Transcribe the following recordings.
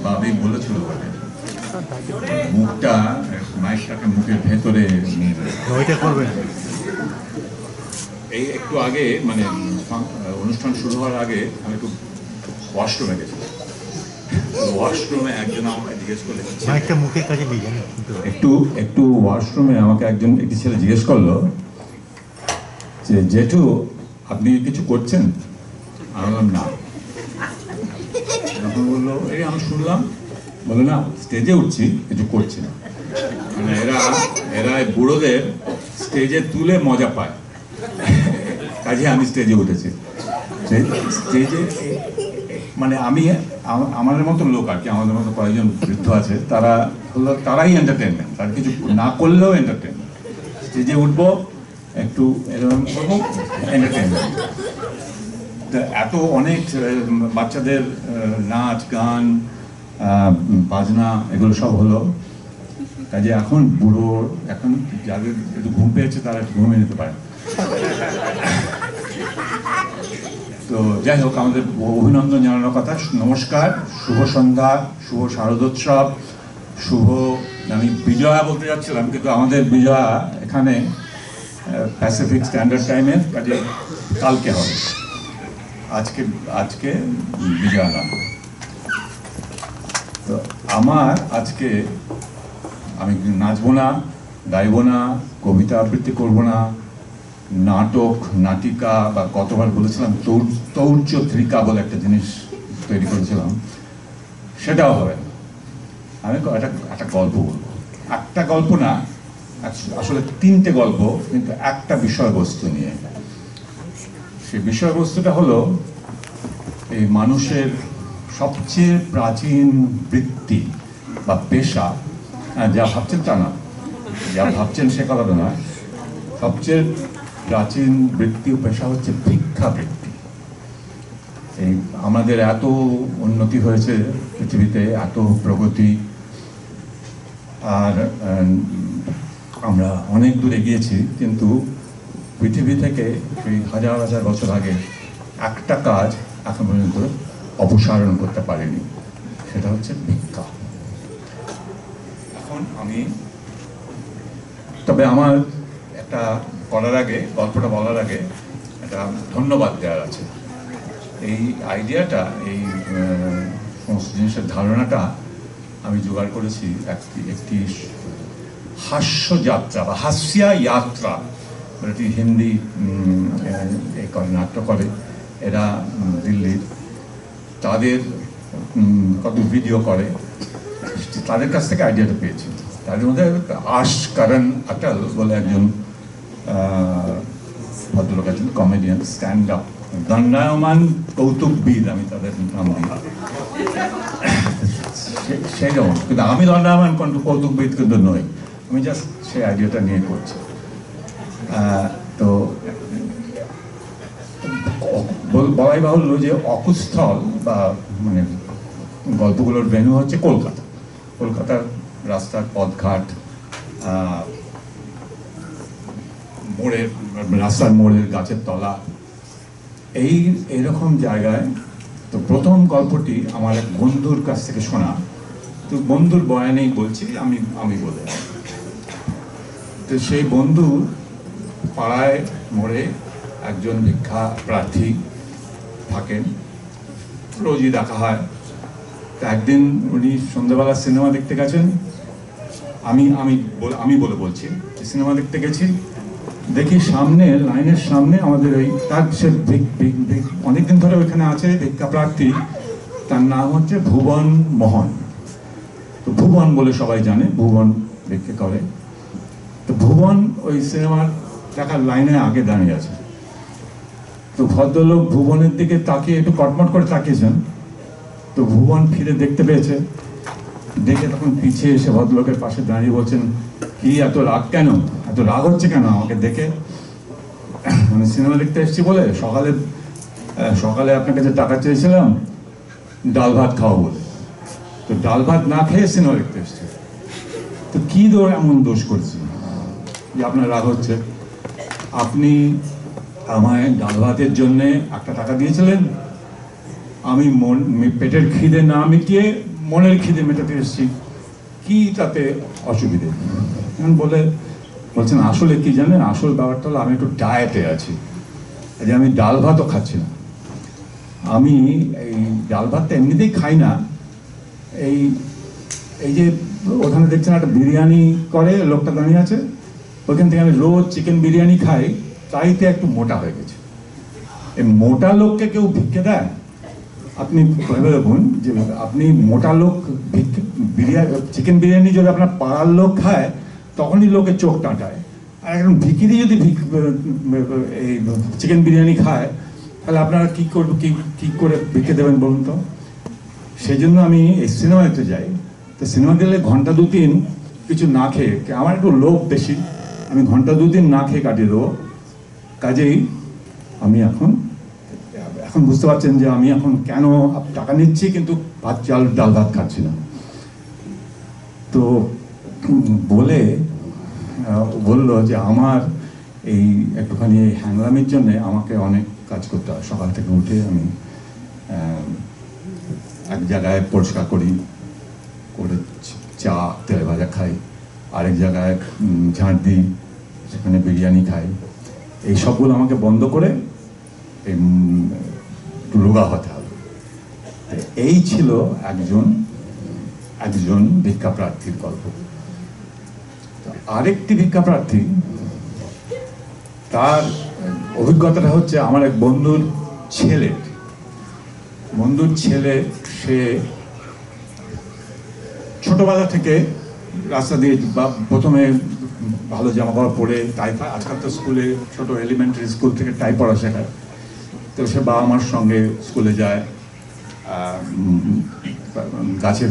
বাবি বলেছিল মুখটা মাইকটাকে মুখের ভেতরে নিয়ে করবেন। এই একটু আগে মানে অনুষ্ঠান শুরু হওয়ার আগে আমি একটু ওয়াশরুমে গেছিলাম। ওয়াশরুমে একজন আমাকে জিজ্ঞেস করলো, মাইকটা মুখের কাছে নিয়ে যান, একটু ওয়াশরুমে আমাকে একটি ছেলে জিজ্ঞেস করলো যে জেঠু আপনি কিছু করছেন? আমি বললাম না। তখন বললো এই আমি শুনলাম, বললো না স্টেজে উঠছি, কিছু করছি না। মানে এরা বুড়োদের স্টেজে তুলে মজা পায়, কাজে আমি স্টেজে উঠেছি। স্টেজে মানে আমাদের মতো লোক আর কি, আমাদের মতো কয়েকজন বৃদ্ধ আছে, তারাই এন্টারটেনমেন্ট, তার কিছু না করলেও এন্টারটেনমেন্ট। স্টেজে উঠবো, একটু এরকম করবো, এন্টারটেনমেন্ট। এত অনেক বাচ্চাদের নাচ গান বাজনা এগুলো সব হলো, কাজে এখন যাদের একটু ঘুম পেয়েছে তারা একটু ঘুমিয়ে নিতে পারে। তো যাই হোক, আমাদের অভিনন্দন জানানোর কথা। নমস্কার, শুভ সন্ধ্যা, শুভ শারদোৎসব, আমি বিজয়া বলতে যাচ্ছিলাম, কিন্তু আমাদের বিজয়া এখানে প্যাসিফিক স্ট্যান্ডার্ড টাইমের, কাজে কালকে হবে, আজকে বিজয়া না। তো আজকে আমি নাচবো না, গাইবো না, কবিতা আবৃত্তি করবো না, নাটক নাটিকা বা কতবার বলেছিলাম তৌর্যত্রিকা বলে একটা জিনিস তৈরি করেছিলাম, সেটাও হবে না। আমি একটা গল্প বলবো, একটা গল্প না, আসলে 3টে গল্প, কিন্তু একটা বিষয়বস্তু নিয়ে। সেই বিষয়বস্তুটা হলো এই মানুষের সবচেয়ে প্রাচীন বৃত্তি বা পেশা, যা ভাবছেন তা না, যা ভাবছেন সে কথাটা না, সবচেয়ে প্রাচীন বৃত্তি ও পেশা হচ্ছে ভিক্ষাবৃত্তি। এই আমাদের এত উন্নতি হয়েছে পৃথিবীতে, এত প্রগতি, আর আমরা অনেক দূর এগিয়েছি, কিন্তু পৃথিবী থেকে সেই হাজার হাজার বছর আগে একটা কাজ এখন পর্যন্ত অপসারণ করতে পারেনি, সেটা হচ্ছে ভিক্ষা। এখন তবে আমার একটা গল্পটা বলার আগে একটা ধন্যবাদ দেওয়ার আছে। এই আইডিয়াটা, এই সমস্ত জিনিসের ধারণাটা আমি জোগাড় করেছি একটি হাস্যযাত্রা বা হাস্যা যাত্রা, এটি হিন্দি নাট্য করে এরা, দিল্লির, তাদের কত ভিডিও করে, তাদের কাছ থেকে আইডিয়াটা পেয়েছি। তাদের মধ্যে করণ অটল বলে একজন ভদ্রলোক আছেন, কমেডিয়ান, স্ট্যান্ড আপ, দণ্ডায়মান কৌতুকবিদ, আমি তাদের নাম দিই সেই রকম, কিন্তু আমি দণ্ডায়মান কৌতুকবিদ কিন্তু নই, আমি জাস্ট সেই আইডিয়াটা নিয়ে করছি। তো বলাই বাহুল্য যে অকুস্থল বা মানে গল্পগুলোর ভেন্যু হচ্ছে কলকাতার রাস্তার পথঘাট, রাস্তার মোড়ের গাছের তলা, এইরকম জায়গায়। তো প্রথম গল্পটি আমার এক বন্ধুর কাছ থেকে শোনা, তো বন্ধুর বয়ানেই বলছি, আমি বলে। তো সেই বন্ধু পাড়ায় মোড়ে একজন ভিক্ষা প্রার্থী থাকেন, রোজই দেখা হয়। তো একদিন উনি সন্ধ্যাবেলা সিনেমা দেখতে গেছেন, আমি বলছি সিনেমা দেখতে গেছি, দেখি লাইনের সামনে আমাদের সে অনেকদিন ধরে ওইখানে আছে ভিক্ষা প্রার্থী, তার নাম হচ্ছে ভুবন মোহন। তো ভুবন বলে সবাই জানে, ভুবন ভিক্ষা করে। তো ভুবন ওই সিনেমার দেখার লাইনে আগে দাঁড়িয়ে আছে। তো ভদ্রলোক ভুবনের দিকে তাকিয়ে একটু কটমট করে তাকিয়েছেন। তো ভুবন ফিরে দেখতে পেয়েছে, দেখে তখন পিছিয়ে এসে ভদ্রলোকের পাশে দাঁড়িয়ে বলছেন, কি এত রাগ কেন, এত রাগ হচ্ছে কেন আমাকে দেখে? মানে সিনেমা দেখতে এসেছি বলে, সকালে আপনার কাছে টাকা চেয়েছিলাম ডাল ভাত খাওয়া বলে, তো ডাল ভাত না খেয়ে সিনেমা দেখতে এসেছি, তো কি এমন দোষ করছি? যে আপনার রাগ হচ্ছে, আপনি আমায় ডাল ভাতের জন্যে 1 টাকা দিয়েছিলেন, আমি পেটের খিদে না মিটিয়ে মনের খিদে মেটাতে এসেছি, কি তাতে অসুবিধে? বলছেন আসলে কি জানেন, আসল ব্যাপারটা হলো আমি একটু ডায়েটে আছি, যে আমি ডাল ভাতও খাচ্ছি না। আমি এই ডাল ভাতটা এমনিতেই খাই না, এই এই যে ওখানে দেখছেন একটা বিরিয়ানি করে লোকটা দাঁড়িয়ে আছে, ওইখান থেকে আমি রোজ চিকেন বিরিয়ানি খাই, তাইতে একটু মোটা হয়ে গেছে। এই মোটা লোককে কেউ ভিক্ষে দেয়? আপনি ভেবে দেখুন যে আপনি মোটা লোক চিকেন বিরিয়ানি যদি আপনার পাড়ার লোক খায় তখনই লোকের চোখ টাঁটায়, আর একজন ভিখিরি যদি এই চিকেন বিরিয়ানি খায় তাহলে আপনারা কি করে ভিক্ষে দেবেন বলুন তো? সেই জন্য আমি এই সিনেমাতে যাই, তো সিনেমা গেলে ঘন্টা 2-3 কিছু না খেয়ে, আমার একটু লোভ বেশি, আমি ঘন্টা 2-3 না খেয়ে কাটিয়ে দেবো। কাজেই আমি এখন বুঝতে পারছেন যে আমি এখন কেন টাকা নিচ্ছি কিন্তু ডাল ভাত খাচ্ছি না। তো বললো যে আমার এই একটুখানি হ্যাংলামির জন্যে আমাকে অনেক কাজ করতে হয়। সকাল থেকে উঠে আমি এক জায়গায় পরিষ্কার করি, করে চা তেলে ভাজা খাই, আরেক জায়গায় ঝাঁট দিই, সেখানে বিরিয়ানি খাই। এই সবগুলো আমাকে বন্ধ করে একটু রোগা হতে হবে। এই ছিল একজন ভিক্ষা প্রার্থীর গল্প। আরেকটি ভিক্ষা প্রার্থী, তার অভিজ্ঞতাটা হচ্ছে আমার এক বন্ধুর ছেলে, সে ছোটবেলা থেকে রাস্তা দিয়ে প্রথমে ভালো জামা কাপড় পরে টাই, আজকাল তো স্কুলে ছোট এলিমেন্টারি স্কুল থেকে টাই পরা শেখায়, তো সে বাবা মার সঙ্গে স্কুলে যায়, গাছের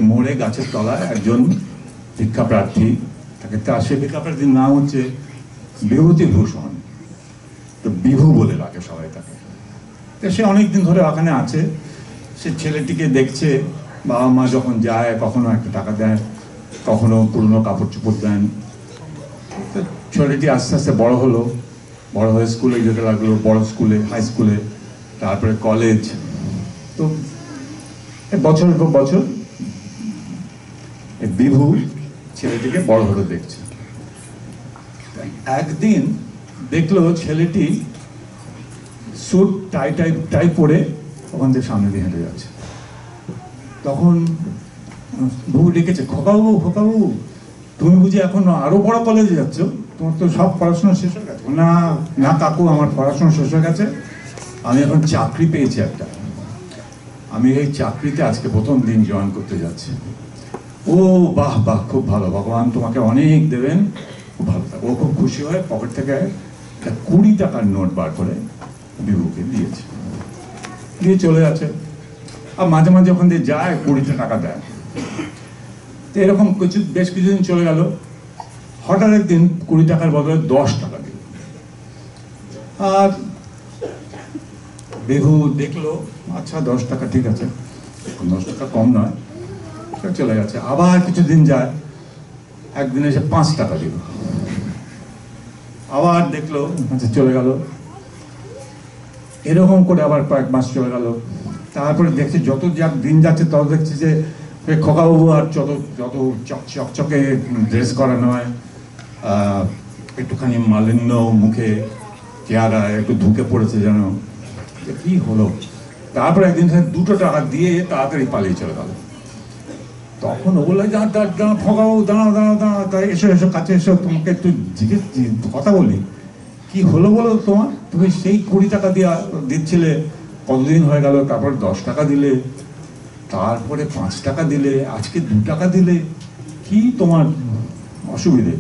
মোড়ে গাছের তলায় একজন ভিক্ষা প্রার্থী থাকে, সে ভিক্ষা প্রার্থীর নাম হচ্ছে বিভূতিভূষণ, তো বিভু বলে ডাকে সবাই তাকে। তো সে অনেকদিন ধরে ওখানে আছে, সে ছেলেটিকে দেখছে, বাবা মা যখন যায় কখনো একটা টাকা দেয়, কখনো পুরনো কাপড় চোপড় দেন। তো ছেলেটি আস্তে আস্তে বড় হয়ে স্কুলে যেতে লাগলো, বড় স্কুলে, হাই স্কুলে, তারপরে কলেজ। তো বছরের পর বছর বিভু ছেলেটিকে বড় হতে দেখছে। একদিন দেখলো ছেলেটি স্যুট টাই পরে ওখান থেকে সামনে দিয়ে হেঁটে যাচ্ছে। তখন বাবু ডেকেছে, খোকাবু তুমি বুঝি এখন আরো বড় কলেজে যাচ্ছ, তোমার তো সব পড়াশোনা শেষ হয়ে গেছে? না কাকু, আমার পড়াশোনা শেষ হয়ে গেছে, আমি এখন চাকরি পেয়েছি একটা, আমি এই চাকরিতে আজকে প্রথম দিন জয়েন করতে যাচ্ছি। ও বাহ, খুব ভালো, ভগবান তোমাকে অনেক দেবেন, খুব ভালো থাকো। ও খুব খুশি হয়ে পকেট থেকে একটা 20 টাকার নোট বার করে বিভুকে দিয়েছে, দিয়ে চলে যাচ্ছে। আর মাঝে মাঝে ওখান দিয়ে যায়, 20 টাকা দেয়। তো এরকম বেশ কিছুদিন চলে গেল। হঠাৎ একদিন 20 টাকার বদলে 10 টাকা দিল। আর বিভু দেখলো, আচ্ছা 10 টাকা ঠিক আছে, 10 টাকা কম নয়, চলে গেছে। আবার কিছুদিন যায়, একদিন এসে 5 টাকা দিল। আবার দেখলো, আচ্ছা চলে গেল। এরকম করে আবার কয়েক মাস চলে গেল। তারপরে দেখছি যত দিন যাচ্ছে তত দেখছি যে খোকাবাবু আর যত চকচকে ড্রেস করা নয়, একটুখানি মালিন্য মুখে, চেহারা একটু ধুকে পড়েছে যেন, কি হলো। তারপরে একদিন 2 টাকা দিয়ে তাড়াতাড়ি পালিয়ে চলে গেল। তখন ও বললো, খোকাবাবু দাঁড়াও, তাই এসো কাছে এসো, তোমাকে একটু কথা বলি। কি হলো বলো তোমার? তুমি সেই 20 টাকা দিচ্ছিলে, কতদিন হয়ে গেল, তারপর 10 টাকা দিলে, তারপরে 5 টাকা দিলে, আজকে 2 টাকা দিলে, কি তোমার অসুবিধে?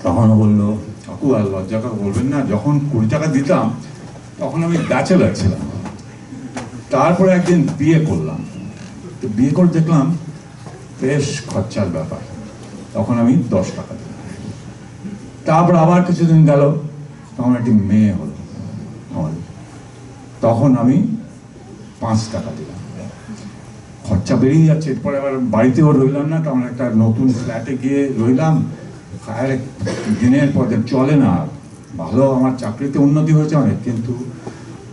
তখন বললো, কাকু আর লজ্জা করে বলবেন না, যখন 20 টাকা দিতাম তখন আমি ব্যাচেলার ছিলাম, তারপরে একদিন বিয়ে করলাম, তো বিয়ে করে দেখলাম বেশ খরচার ব্যাপার, তখন আমি 10 টাকা দিলাম। তারপর আবার কিছুদিন গেল, তখন একটি মেয়ে হলো আমার, তখন আমি 5 টাকা দিলাম। খরচা বেরিয়ে যাচ্ছে, এরপরে আবার বাড়িতেও রইলাম না, তখন একটা নতুন ফ্ল্যাটে গিয়ে রইলাম, আর দিনের পর দিন চলে না। ভালো আমার চাকরিতে উন্নতি হয়েছে অনেক, কিন্তু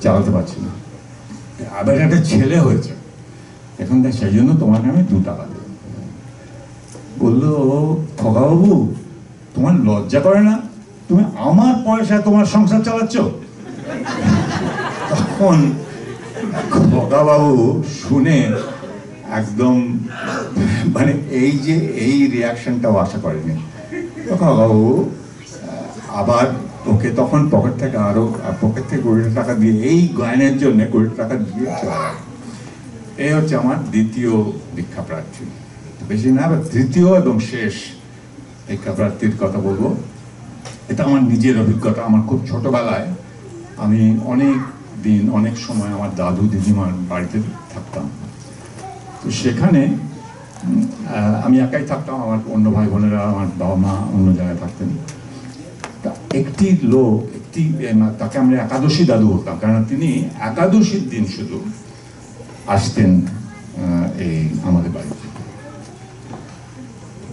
চালাতে পারছি না। আবার একটা ছেলে হয়েছে এখন, সেই জন্য তোমাকে আমি 2 টাকা দেব। বললো, খোকাবাবু তোমার লজ্জা করে না? তুমি আমার পয়সায় তোমার সংসার চালাচ্ছ? তখন খোকাবাবু শুনে একদম মানে এই রিয়াকশনটাও আশা করেনি। খোকাবাবু আবার ওকে তখন পকেট থেকে 20 টাকা দিয়ে, এই গায়নের জন্য 20 টাকা দিয়ে চলে গেল। এই হচ্ছে আমার দ্বিতীয় দীক্ষা প্রার্থী, বেশি না, তৃতীয় এবং শেষ দীক্ষা প্রার্থীর কথা বলবো। এটা আমার নিজের অভিজ্ঞতা। আমার খুব ছোটবেলায় আমি অনেক দিন অনেক সময় আমার দাদু দিদিমার বাড়িতে থাকতাম। তো সেখানে আমি একাই থাকতাম, আমার অন্য ভাই বোনেরা, আমার বাবা মা অন্য জায়গায় থাকতেন। তা একটি লোক, তাকে আমরা একাদশী দাদু বলতাম, কারণ তিনি একাদশীর দিন শুধু আসতেন এই আমাদের বাড়িতে।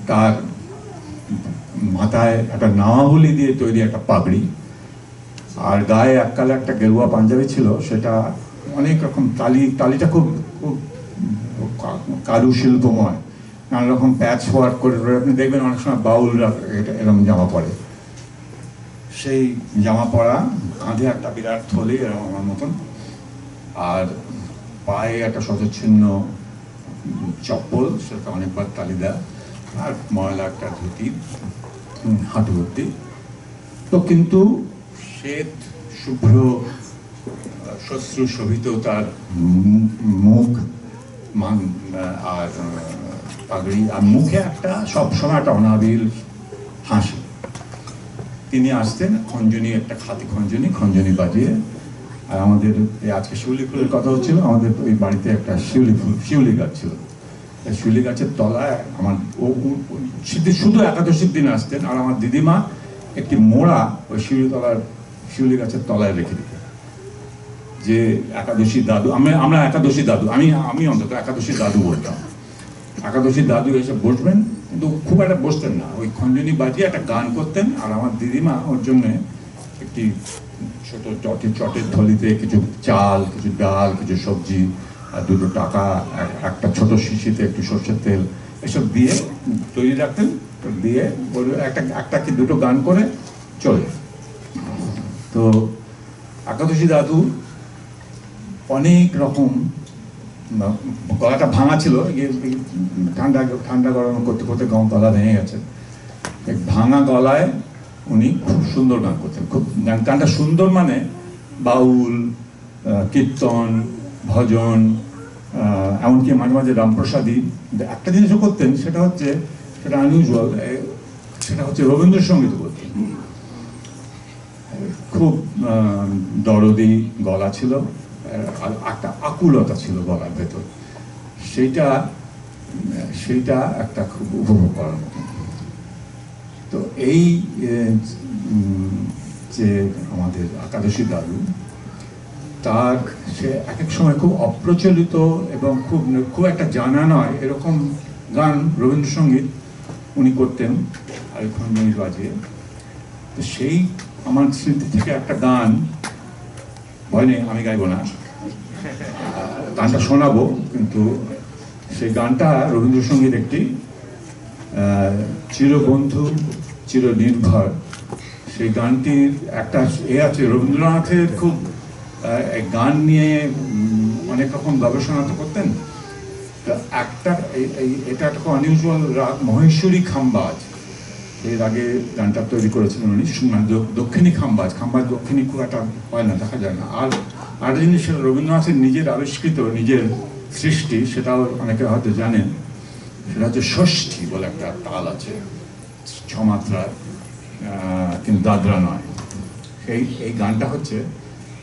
তার মাথায় একটা নাওয়াবলি দিয়ে তৈরি একটা পাগড়ি, আর গায়ে এককালে একটা গেরুয়া পাঞ্জাবি ছিল, সেটা অনেক রকম তালিটা খুব খুব কারুশিল্পময়, নানা রকম প্যাচ ওয়ার্ক করে। আপনি দেখবেন অনেক সময় বাউলরা এরকম জামা পরে, সেই জামা পরা, কাঁধে একটা বিরাট থলি এরকম আমার মতন, আর পায়ে একটা শতচ্ছিন্ন চপ্পল, সেটা অনেকবার তালি দেয়, আর ময়লা একটা ধুতি হাঁটু ভর্তি। তো কিন্তু শ্বেত শুভ্র শস্ত্র শোভিত তার মুখ, আর পাগড়ি, আর মুখে একটা সবসময় একটা অনাবিল হাসি। তিনি আসতেন খঞ্জনি, একটা খাতি খঞ্জনি বাজিয়ে। আর আমাদের আজকে শিউলি ফুলের কথা হচ্ছিল, আমাদের ওই বাড়িতে একটা শিউলি গাছ ছিল। শিউলি গাছের তলায় আমার শুধু একাদশীর দিন আসতেন, আর আমার দিদিমা একটি মোড়া ওই শিউলি গাছের তলায় রেখে দিতেন, যে একাদশী দাদু, আমরা একাদশী দাদু, আমি অন্তত একাদশী দাদু বলতাম। একাদশী দাদু এসে বসবেন, কিন্তু খুব একটা বসতেন না, ওই খঞ্জনি বাজিয়ে একটা গান করতেন, আর আমার দিদিমা ওর জন্য একটি ছোট চটের থলিতে কিছু চাল, কিছু ডাল, কিছু সবজি, আর 2 টাকা, একটা ছোট শিশিতে একটু সর্ষের তেল, এসব দিয়ে তৈরি রাখতেন। দিয়ে বলবে একটা কি 2 গান করে চলে। তো একাদশী দাদু অনেক রকম, গলাটা ভাঙা ছিল, ঠান্ডা গরম করতে করতে গলা ভেঙে গেছে। ভাঙা গলায় উনি খুব সুন্দর গান করতেন, খুব গানটা সুন্দর, মানে বাউল, কীর্তন, ভজন, এমনকি মাঝে মাঝে রামপ্রসাদী। একটা জিনিসও করতেন, সেটা আনইউজুয়াল, সেটা হচ্ছে রবীন্দ্রসঙ্গীত করতেন। খুব দরদি গলা ছিল, আর একটা আকুলতা ছিল গলার ভেতর, সেইটা একটা খুব উপভোগ করার মতো। তো এই যে আমাদের একাদশী দাদু, তার সে এক সময় খুব অপ্রচলিত এবং খুব একটা জানা নয় এরকম গান, রবীন্দ্রসঙ্গীত উনি করতেন আর খঞ্জনি বাজিয়ে। তো সেই আমার স্মৃতি থেকে একটা গান, ভয় নেই আমি গাইব না, গানটা শোনাবো, কিন্তু সেই গানটা রবীন্দ্রসঙ্গীত একটি চিরবন্ধু চিরনির্ভর। সেই গানটির একটা আছে, রবীন্দ্রনাথের খুব গান নিয়ে অনেক রকম গবেষণা তো করতেন। এটা একটা খুব আনইউজুয়াল রাগ, মহেশ্বরী খাম্বাজ, এর আগে গানটা তৈরি করেছিলেন উনি। দক্ষিণী খাম্বাজ দক্ষিণী খুব একটা হয় না, দেখা যায় না। আর জিনিস রবীন্দ্রনাথের নিজের আবিষ্কৃত, নিজের সৃষ্টি, সেটাও অনেকে হয়তো জানেন, সেটা হচ্ছে ষষ্ঠী বলে একটা তাল আছে, 6 মাত্রার, কিন্তু দাদরা নয়। এই গানটা হচ্ছে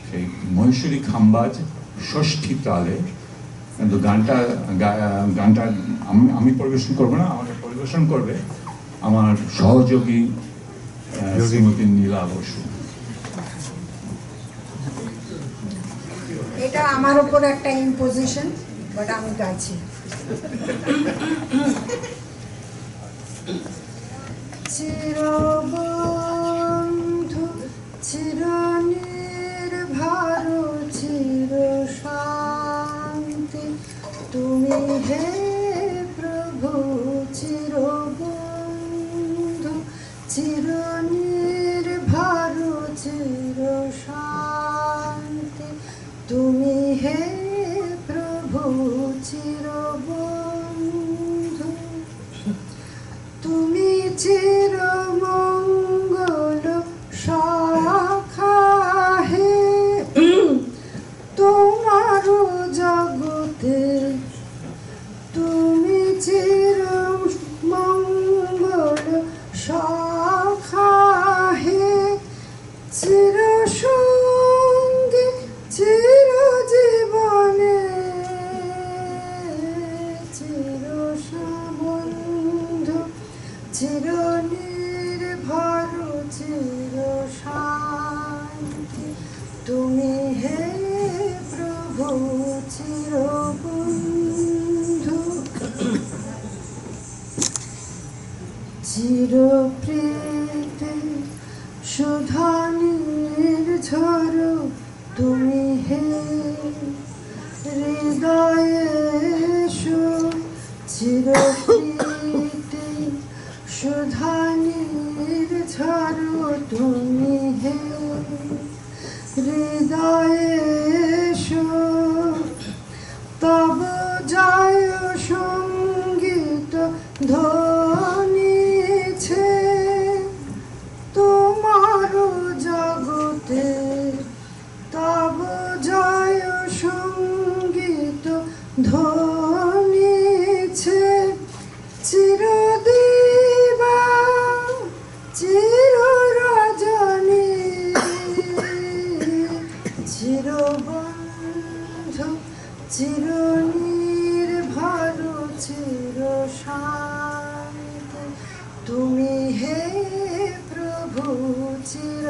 সেই মহেশ্বরী খাম্বাজ ষষ্ঠী তালে। কিন্তু গানটা আমি পরিবেশন করবো না, আমাকে পরিবেশন করবে আমার সহযোগী শ্রীমতী নীলা বসু। এটা আমার উপর একটা ইম্পোজিশন, বাট আমি গাইছি। চিরবন্ধু চিরনির্ভর চির শান্তি তুমি হে প্রভু চিরবন্ধু চিরনির্ভর চির শান্তি তুমি হে প্রভু চিরবন্ধু তুমি চিরমঙ্গল শাখা হে তোমার জগতে তুমি চিরমঙ্গল শাখা হে চিরসঙ্গী চিরজীবনে চিরসবন্ধু চিরনির্ভর চির শান্তি তুমি হে প্রভু চিরবন্ধু চিরপ্রীতি সুধা নির্ঝর তুমি হে হৃদয়ে চিরপ্রীতি সুধা নির্ঝর তুমি হে হৃদয়ে তব জয় সঙ্গীত ধ্বনিছে তোমার জগতে তব জয় সঙ্গীত ধ্বনিছে চিরদিবা চিররজনী চিরবন্ধু চিরনির্ভর চির শান্তি তুমি হে প্রভু চির